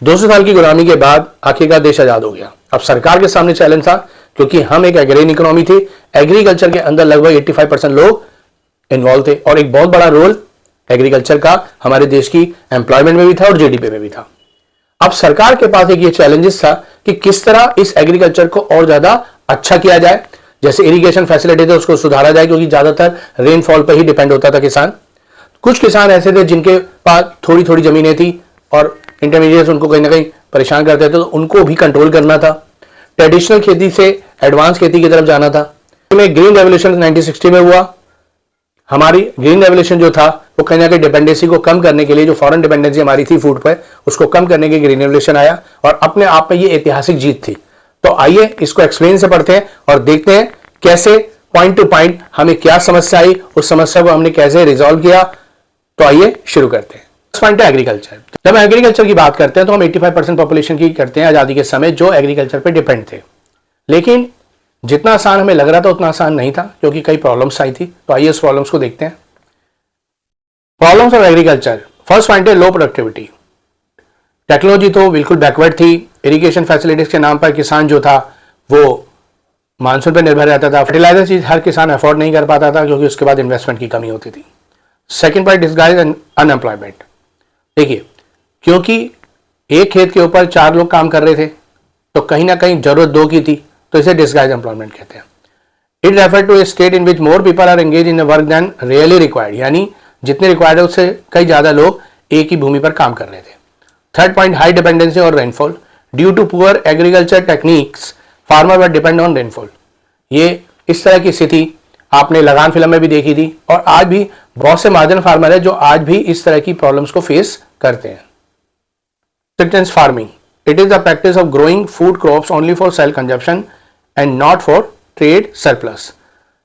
200 साल की गुलामी के बाद आखिरकार देश आजाद हो गया। अब सरकार के सामने चैलेंज था, क्योंकि हम एक एग्रीन इकोनॉमी थी, एग्रीकल्चर के अंदर लगभग 85% लोग इन्वॉल्व थे और एक बहुत बड़ा रोल एग्रीकल्चर का हमारे देश की एम्प्लॉयमेंट में भी था और जीडीपी में भी था। अब सरकार के पास एक ये चैलेंजेस था कि किस तरह इस एग्रीकल्चर को और ज्यादा अच्छा किया जाए। जैसे इरिगेशन फैसिलिटी थे उसको सुधारा जाए, क्योंकि ज्यादातर रेनफॉल पर ही डिपेंड होता था किसान। कुछ किसान ऐसे थे जिनके पास थोड़ी थोड़ी जमीनें थी और इंटरमीडिएट उनको कहीं ना कहीं परेशान करते थे, तो उनको भी कंट्रोल करना था। ट्रेडिशनल खेती से एडवांस खेती की तरफ जाना था। ग्रीन रेवोल्यूशन 1960 में हुआ। हमारी ग्रीन रेवोल्यूशन जो था वो कहीं ना कहीं डिपेंडेंसी को कम करने के लिए, जो फॉरेन डिपेंडेंसी हमारी थी फूड पर, उसको कम करने के ग्रीन रेवोल्यूशन आया और अपने आप में ये ऐतिहासिक जीत थी। तो आइए इसको एक्सप्लेन से पढ़ते हैं और देखते हैं कैसे पॉइंट टू पॉइंट हमें क्या समस्या आई, उस समस्या को हमने कैसे रिजॉल्व किया। तो आइए शुरू करते हैं। फर्स्ट पॉइंट है एग्रीकल्चर। जब हम एग्रीकल्चर की बात करते हैं तो हम 85% पॉपुलेशन की करते हैं आजादी के समय, जो एग्रीकल्चर पे डिपेंड थे। लेकिन जितना आसान हमें लग रहा था उतना आसान नहीं था, क्योंकि कई प्रॉब्लम्स आई थी। तो आइए उस प्रॉब्लम्स को देखते हैं। Problems of agriculture. First point है लो प्रोडक्टिविटी। टेक्नोलॉजी तो बिल्कुल बैकवर्ड थी। इरिगेशन फैसिलिटीज के नाम पर किसान जो था वो मानसून पर निर्भर रहता था। फर्टिलाइजर चीज हर किसान अफोर्ड नहीं कर पाता था, क्योंकि उसके बाद इन्वेस्टमेंट की कमी होती थी। Second point, disguise unemployment. देखिए, क्योंकि एक खेत के ऊपर 4 लोग काम कर रहे थे, तो कहीं ना कहीं जरूरत 2 की थी, तो इसे डिस्गाइज एम्प्लॉयमेंट कहते हैं। It refer to a state in which more people are engage in work than really required, यानी जितने रिक्वायर्ड है उससे कई ज्यादा लोग एक ही भूमि पर काम कर रहे थे। थर्ड पॉइंट, हाई डिपेंडेंसी और rainfall. Due to poor agriculture techniques farmer were depend on rainfall. ये इस तरह की स्थिति आपने लगान फिल्म में भी देखी थी, और आज भी बहुत से मार्जिनल फार्मर है जो आज भी इस तरह की प्रॉब्लम्स को फेस करते हैं। Subsistence farming. It is the practice of growing food crops only for self consumption and not for trade surplus.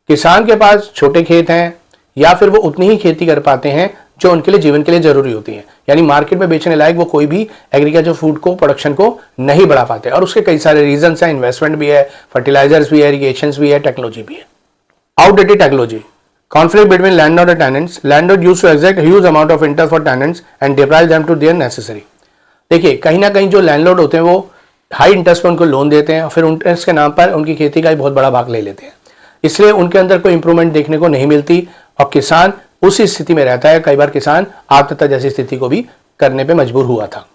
किसान के पास छोटे खेत हैं या फिर वो उतनी ही खेती कर पाते हैं जो उनके लिए जीवन के लिए जरूरी होती है, यानी मार्केट में बेचने लायक वो कोई भी एग्रीकल्चर फूड को प्रोडक्शन को नहीं बढ़ा पाते। और उसके कई सारे रीजंस हैं, इन्वेस्टमेंट भी है, फर्टिलाइजर्स भी है, इरिगेशन भी है, टेक्नोलॉजी भी है। Outdated technology. Conflict between landlord and tenants. Landlord used to exact huge amount of interest for tenants and deprive them to their necessary. देखिए, कहीं ना कहीं जो लैंडलॉर्ड होते हैं वो हाई इंटरेस्ट पर उनको लोन देते हैं और फिर इंटरेस्ट के नाम पर उनकी खेती का ही बहुत बड़ा भाग ले लेते हैं। इसलिए उनके अंदर कोई इंप्रूवमेंट देखने को नहीं मिलती और किसान उसी स्थिति में रहता है। कई बार किसान आत्महत्या जैसी स्थिति को भी करने पे मजबूर हुआ था।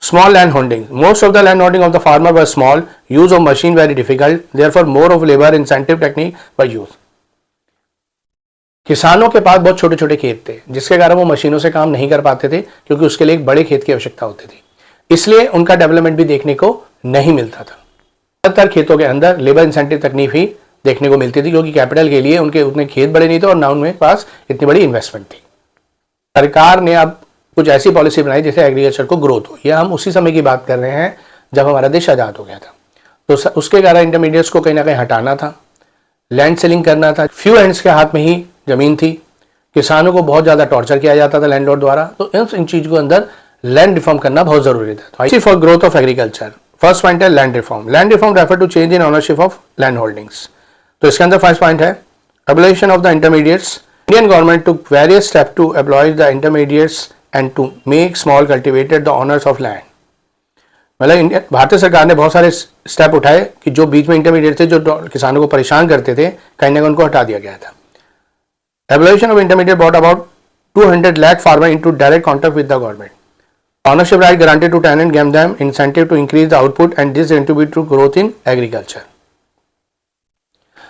Small land holding. Most of the land holding of the farmer were small, use of machine very difficult, therefore more of labour incentive technique were use. किसानों के पास बहुत छोटे छोटे खेत थे, जिसके कारण वो मशीनों से काम नहीं कर पाते थे, क्योंकि उसके लिए एक बड़े खेत की आवश्यकता होती थी। इसलिए उनका डेवलपमेंट भी देखने को नहीं मिलता था। ज्यादातर खेतों के अंदर लेबर इंसेंटिव तकनीक ही देखने को मिलती थी, क्योंकि कैपिटल के लिए उनके उतने खेत बड़े नहीं थे और ना उनके पास इतनी बड़ी इन्वेस्टमेंट थी। सरकार ने अब कुछ ऐसी पॉलिसी बनाई जिससे एग्रीकल्चर को ग्रोथ हो। यह हम उसी समय की बात कर रहे हैं जब हमारा देश आजाद हो गया था। तो उसके कारण इंटरमीडिएट्स को कहीं ना कहीं हटाना था, लैंड सेलिंग करना था। फ्यू हैंड्स के हाथ में ही जमीन थी, किसानों को बहुत ज्यादा टॉर्चर किया जाता था लैंडलॉर्ड द्वारा। तो इन चीज को अंदर लैंड रिफॉर्म करना बहुत जरूरी था। For growth of agriculture. First point है land reform. Land reform refer to change in ownership of land holdings. तो इसके अंदर फर्स्ट पॉइंट है abolition of the intermediates. Indian government took various step to abolish the intermediates and to make small cultivated the owners of land. मतलब भारतीय सरकार ने बहुत सारे स्टेप उठाए कि जो बीच में इंटरमीडिएट थे, जो किसानों को परेशान करते थे, कहीं ना कहीं उनको हटा दिया गया था। Abolition of intermediate brought about 200 lakh farmers into direct contact with the government. Ownership right granted to tenant gave them incentive to increase the output and this contributed to growth in agriculture.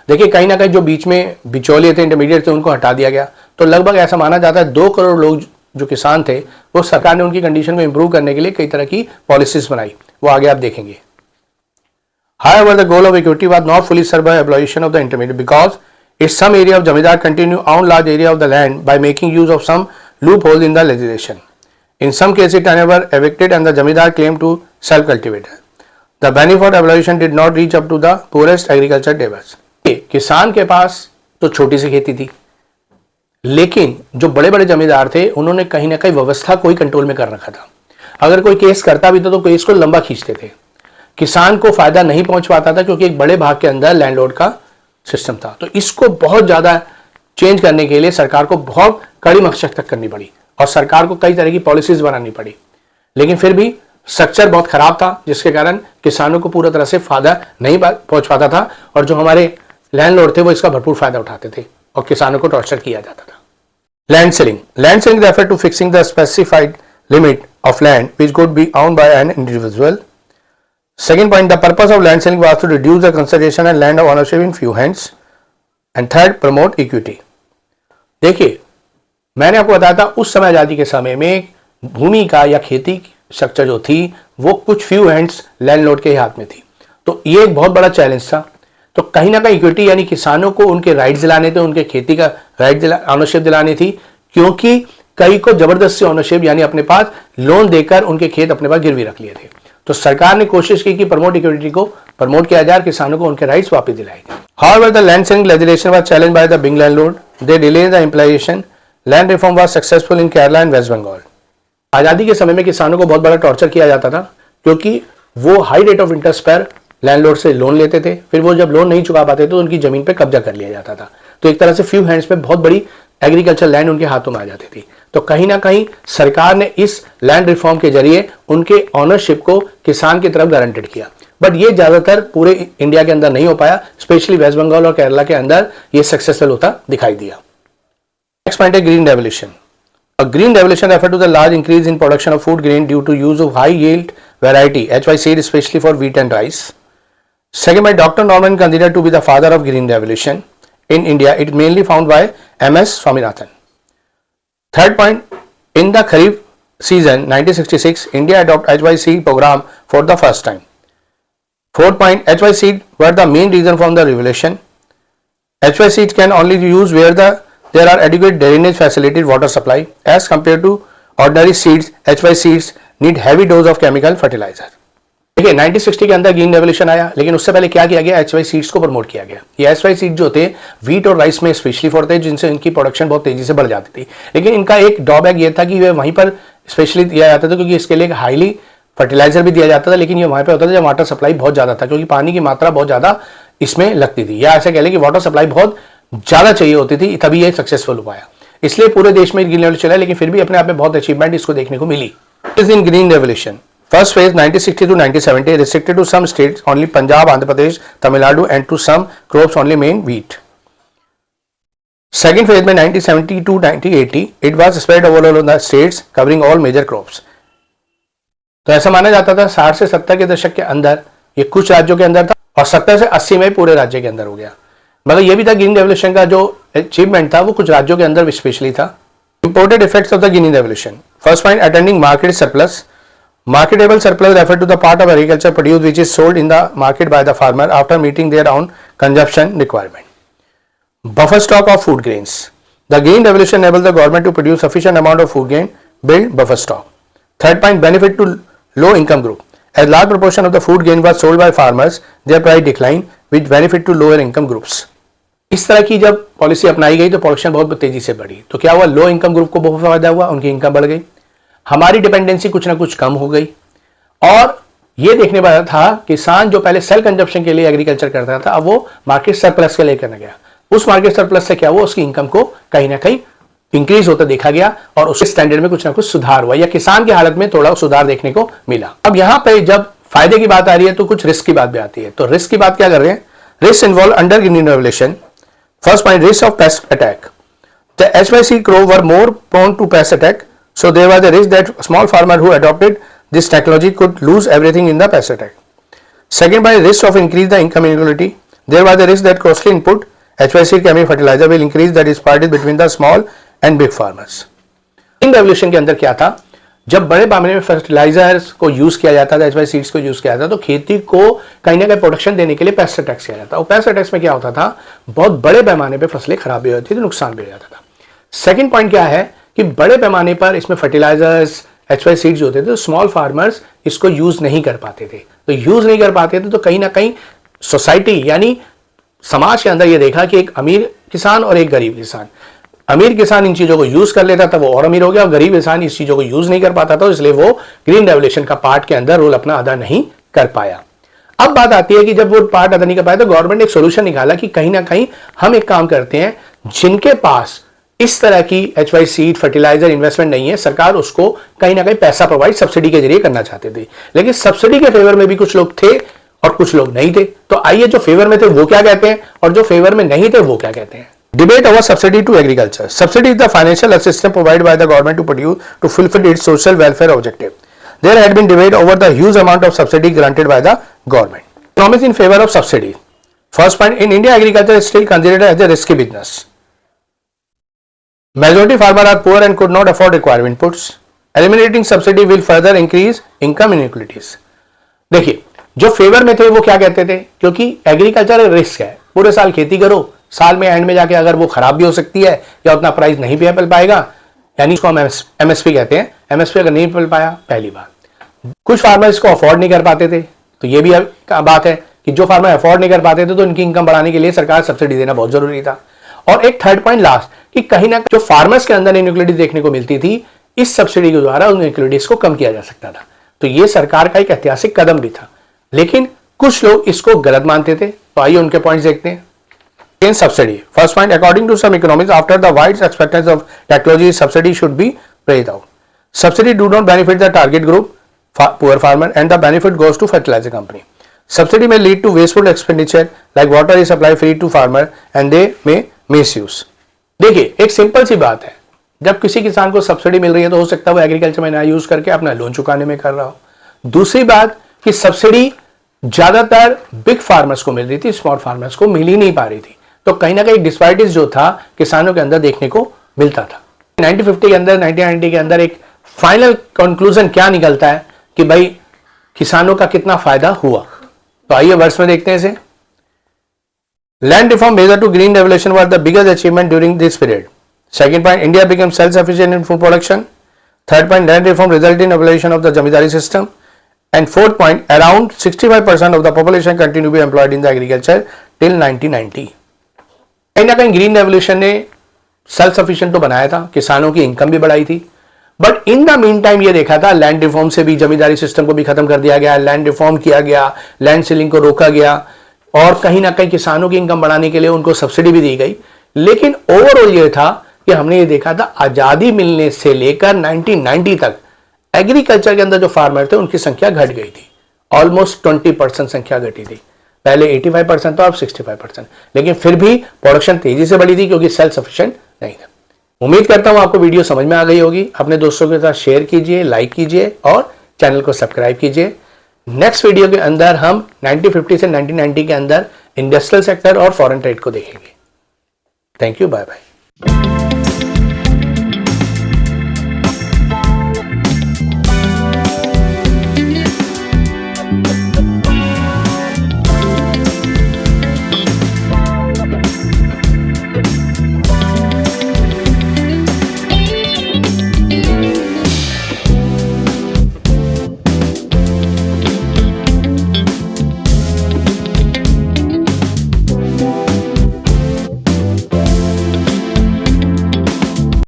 देखिए, कहीं ना कहीं जो बीच में बिचौलिए थे, intermediate थे, उनको हटा दिया गया। तो लगभग ऐसा माना जाता है 2 करोड़ लोग जो किसान थे, वो सरकार ने उनकी कंडीशन को इंप्रूव करने के लिए कई तरह की पॉलिसीज बनाई। वो आगे आप देखेंगे। However, the goal of equity was not fully served by abolition of the intermediate because if some area of Jamidar continue own large area of the land by making use of some loophole in the legislation. In some cases, tenants were evicted and the Jamidar claimed to self-cultivate. The benefit of abolition did not reach up to the poorest agriculture tables. किसान के पास तो छोटी सी खेती थी, लेकिन जो बड़े बड़े जमींदार थे उन्होंने कहीं ना कहीं व्यवस्था को ही कंट्रोल में कर रखा था। अगर कोई केस करता भी था तो केस को लंबा खींचते थे। किसान को फायदा नहीं पहुंच पाता था, क्योंकि एक बड़े भाग के अंदर लैंडलॉर्ड का सिस्टम था। तो इसको बहुत ज्यादा चेंज करने के लिए सरकार को बहुत कड़ी मशक्कत करनी पड़ी और सरकार को कई तरह की पॉलिसीज बनानी पड़ी। लेकिन फिर भी स्ट्रक्चर बहुत खराब था, जिसके कारण किसानों को पूरा तरह से फायदा नहीं पहुंच पाता था, और जो हमारे लैंडलॉर्ड थे वो इसका भरपूर फायदा उठाते थे और किसानों को टॉर्चर किया जाता था। Land ceiling refer to fixing the specified limit of land which could be owned by an individual. Second point, the purpose of land selling was to reduce the concentration and land ownership in few hands. And third, promote equity. देखिए, मैंने आपको बताया था उस समय आजादी के समय में भूमि का या खेती स्ट्रक्चर जो थी वो कुछ फ्यू हैंड्स लैंडलॉर्ड के हाथ में थी, तो ये एक बहुत बड़ा चैलेंज था। तो कहीं ना कहीं इक्विटी यानी किसानों को उनके राइट्स दिलाने थे, उनके खेती का राइट ऑनरशिप दिलानी थी, क्योंकि कई को जबरदस्ती ऑनरशिप यानी अपने पास लोन देकर उनके खेत अपने पास गिरवी रख लिए थे। तो सरकार ने कोशिश की कि प्रमोट इक्विटी को प्रमोट किया जाए, किसानों को उनके राइट्स वापस दिलाए जाए। However, the land selling legislation was challenged by the big landlord. They delayed the implementation. Land reform was successful in Kerala and West Bengal. आजादी के समय में किसानों को बहुत बड़ा टॉर्चर किया जाता था, क्योंकि वो हाई रेट ऑफ इंटरेस्ट पर लैंडलॉर्ड से लोन लेते थे, फिर वो जब लोन नहीं चुका पाते तो उनकी जमीन पर कब्जा कर लिया जाता था। तो एक तरह से फ्यू हैंड्स पे बहुत बड़ी एग्रीकल्चर लैंड उनके हाथों में आ जाती थी। तो कहीं ना कहीं सरकार ने इस लैंड रिफॉर्म के जरिए उनके ऑनरशिप को किसान की तरफ गारंटेड किया, बट ये ज्यादातर पूरे इंडिया के अंदर नहीं हो पाया, स्पेशली वेस्ट बंगाल और केरला के अंदर ये सक्सेसफुल होता दिखाई दिया। नेक्स्ट पॉइंट है green revolution. A green revolution refer to the large increase in production of food grain due to use of high yield variety HY seed, especially for wheat and rice. Second by Dr. Norman considered to be the father of green revolution in India. It mainly found by MS Swaminathan. Third point, in the Kharif season 1966, India adopted HYC program for the first time. Fourth point, HYC were the main reason for the revolution. HYC can only be used where there are adequate drainage facilities, water supply. As compared to ordinary seeds, HY seeds need heavy dose of chemical fertilizer. देखिए 1960 के अंदर green revolution आया, लेकिन उससे पहले क्या किया गया, HY सीड्स को प्रमोट किया गया। ये HY सीड जो थे वीट और राइस में स्पेशली फॉर थे, जिनसे इनकी प्रोडक्शन बहुत तेजी से बढ़ जाती थी, लेकिन इनका एक ड्रॉबैक ये था कि वे वहीं पर स्पेशली दिया जाता था, क्योंकि इसके लिए हाईली फर्टिलाइजर भी दिया जाता था, लेकिन ये वहां पर होता था जब वाटर सप्लाई बहुत ज्यादा था, क्योंकि पानी की मात्रा बहुत ज्यादा इसमें लगती थी, या ऐसे कह लें कि वाटर सप्लाई बहुत ज्यादा चाहिए होती थी, तभी ये सक्सेसफुल हो पाया। इसलिए पूरे देश में ग्रीन रेवोल्यूशन चला, लेकिन फिर भी अपने आप में बहुत अचीवमेंट इसको देखने को मिली। Is in green revolution first phase 1960 to 1970 restricted to some states only Punjab, Andhra Pradesh, Tamil Nadu and to some crops only main wheat. Second phase में 1970 to 1980 it was spread over all the states covering all major crops. तो ऐसा माना जाता था 60 से 70 के दशक के अंदर ये कुछ राज्यों के अंदर था और 70 से 80 में पूरे राज्य के अंदर हो गया। मगर ये भी था ग्रीन रेवोल्यूशन का जो अचीवमेंट था वो कुछ राज्यों के अंदर स्पेशली था। Imported effects of the green revolution. First point, attending market surplus. Marketable surplus refer to the part of agriculture produce which is sold in the market by the farmer after meeting their own consumption requirement. Buffer stock of food grains. The green revolution enabled the government to produce sufficient amount of food grain, build buffer stock. Third point, benefit to low income group. As large proportion of the food grain was sold by farmers, their price declined, which benefit to lower income groups. इस तरह की जब policy अपनाई गई तो production बहुत तेजी से बढ़ी, तो क्या हुआ, लो इनकम ग्रुप को बहुत फायदा हुआ, उनकी इनकम बढ़ गई, हमारी डिपेंडेंसी कुछ ना कुछ कम हो गई। और ये देखने वाला था किसान जो पहले सेल कंजप्शन के लिए एग्रीकल्चर करता था, अब वो मार्केट सरप्लस के लिए करने गया। उस मार्केट सरप्लस से क्या हुआ, उसकी इनकम को कहीं ना कहीं इंक्रीज होता देखा गया और उसके स्टैंडर्ड में कुछ ना कुछ सुधार हुआ, या किसान की हालत में थोड़ा सुधार देखने को मिला। अब यहाँ पे जब फायदे की बात आ रही है तो कुछ रिस्क की बात भी आती है। तो रिस्क की बात क्या कर रहे हैं, risk involve under green revolution. First point, risk of paste attack. The HYC crop were more prone to pest attack, so there was a risk that small farmer who adopted this technology could lose everything in the pest attack. Second, by risk of increase the income inequality, there was a risk that costly input HYC chemical fertilizer will increase the disparity between the small and big farmers. In revolution के अंदर क्या था, जब बड़े पैमाने में fertilisers को use किया जाता था, HY सीड्स को यूज किया जाता था, तो खेती को कहीं ना कहीं प्रोडक्शन देने के लिए पेस्ट अटैक्स किया जाता। और पेस्ट अटैक्स में क्या होता था, बहुत बड़े पैमाने पर फसलें खराब भी होती थी, नुकसान भी हो जाता था। सेकेंड पॉइंट क्या है कि बड़े पैमाने पर इसमें फर्टिलाइजर्स HY सीड्स होते थे, तो स्मॉल फार्मर्स इसको यूज नहीं कर पाते थे। तो यूज नहीं कर पाते थे तो कहीं ना कहीं सोसाइटी यानी समाज के अंदर ये देखा कि एक अमीर किसान और एक गरीब किसान, अमीर किसान इन चीजों को यूज कर लेता था, वो और अमीर हो गया, और गरीब किसान इस चीजों को यूज नहीं कर पाता था, इसलिए वो ग्रीन रेवोल्यूशन का पार्ट के अंदर रोल अपना अदा नहीं कर पाया। अब बात आती है कि जब वो पार्ट अदा नहीं कर पाया तो गवर्नमेंट ने एक सोल्यूशन निकाला कि कहीं ना कहीं हम एक काम करते हैं, जिनके पास इस तरह की HY सीड फर्टिलाइजर इन्वेस्टमेंट नहीं है, सरकार उसको कहीं ना कहीं पैसा प्रोवाइड सब्सिडी के जरिए करना चाहते थे, लेकिन सब्सिडी के फेवर में भी कुछ लोग थे और कुछ लोग नहीं थे। तो आइए जो फेवर में थे वो क्या कहते हैं और जो फेवर में नहीं थे वो क्या कहते हैं। Debate over subsidy to agriculture. Subsidy is the financial assistance provided by the government to produce to fulfil its social welfare objective. There had been debate over the huge amount of subsidy granted by the government. Economics in favor of subsidy. First point, in India, agriculture is still considered as a risky business. Majority farmers are poor and could not afford required inputs. Eliminating subsidy will further increase income inequalities. देखिए, जो favour में थे वो क्या कहते थे, क्योंकि agriculture risk है, पूरे साल खेती करो, साल में एंड में जाके अगर वो खराब भी हो सकती है या उतना प्राइस नहीं पे मिल पाएगा, यानी इसको हम MSP कहते हैं, MSP अगर नहीं मिल पाया, पहली बात कुछ फार्मर इसको अफोर्ड नहीं कर पाते थे, तो ये भी बात है कि जो फार्मर अफोर्ड नहीं कर पाते थे तो उनकी इनकम बढ़ाने के लिए सरकार सब्सिडी देना बहुत जरूरी था। और एक थर्ड पॉइंट लास्ट, कि कहीं ना जो फार्मर्स के अंदर इनइक्वालिटी देखने को मिलती थी, इस सब्सिडी के द्वारा उन इनइक्वालिटीज को कम किया जा सकता था। तो ये सरकार का एक ऐतिहासिक कदम भी था, लेकिन कुछ लोग इसको गलत मानते थे। तो आइए उनके पॉइंट्स देखते हैं। In subsidy. First point, according to some economists, after the wide acceptance of technology, subsidy should be phased out. Subsidy do not benefit the target group, poor farmer, and the benefit goes to fertilizer company. Subsidy may lead to wasteful expenditure, like water is supplied free to farmer, and they may misuse. देखिए, एक simple सी बात है, जब किसी किसान को subsidy मिल रही है तो हो सकता है वो एग्रीकल्चर में ना यूज करके अपना लोन चुकाने में कर रहा हो। दूसरी बात कि सब्सिडी ज्यादातर बिग फार्मर्स को मिल रही थी, स्मॉल फार्मर्स को मिल ही नहीं पा रही थी। तो कहीं ना कहीं डिस्पैरिटीज जो था किसानों के अंदर देखने को मिलता था। 1950 के अंदर, 1990 के अंदर एक फाइनल कंक्लूजन क्या निकलता है कि भाई किसानों का कितना फायदा हुआ। तो आइए वर्ष में देखते हैं इसे। Land reform measure to green revolution was the biggest achievement during this period. Second point, India become self sufficient in food production. Third point, land reform result in abolition of the zamindari system. And fourth point, around 65% of the population continue be employed in the agriculture till 1990। कहीं ना कहीं green revolution ने self sufficient तो बनाया था, किसानों की income भी बढ़ाई थी, but in the mean time ये देखा था लैंड रिफॉर्म से भी जमींदारी सिस्टम को भी खत्म कर दिया गया, लैंड रिफॉर्म किया गया, लैंड सीलिंग को रोका गया और कहीं ना कहीं किसानों की इनकम बढ़ाने के लिए उनको सब्सिडी भी दी गई। लेकिन ओवरऑल ये था कि हमने ये देखा था आजादी मिलने से लेकर 1990 तक एग्रीकल्चर के अंदर जो फार्मर थे उनकी संख्या घट गई थी, ऑलमोस्ट 20% संख्या घटी थी। पहले 85% था, अब 65%, लेकिन फिर भी प्रोडक्शन तेजी से बढ़ी थी क्योंकि सेल्फ सफिशिएंट नहीं था। उम्मीद करता हूं आपको वीडियो समझ में आ गई होगी। अपने दोस्तों के साथ शेयर कीजिए, लाइक कीजिए और चैनल को सब्सक्राइब कीजिए। नेक्स्ट वीडियो के अंदर हम 1950 से 1990 के अंदर इंडस्ट्रियल सेक्टर और फॉरेन ट्रेड को देखेंगे। Thank you, bye bye.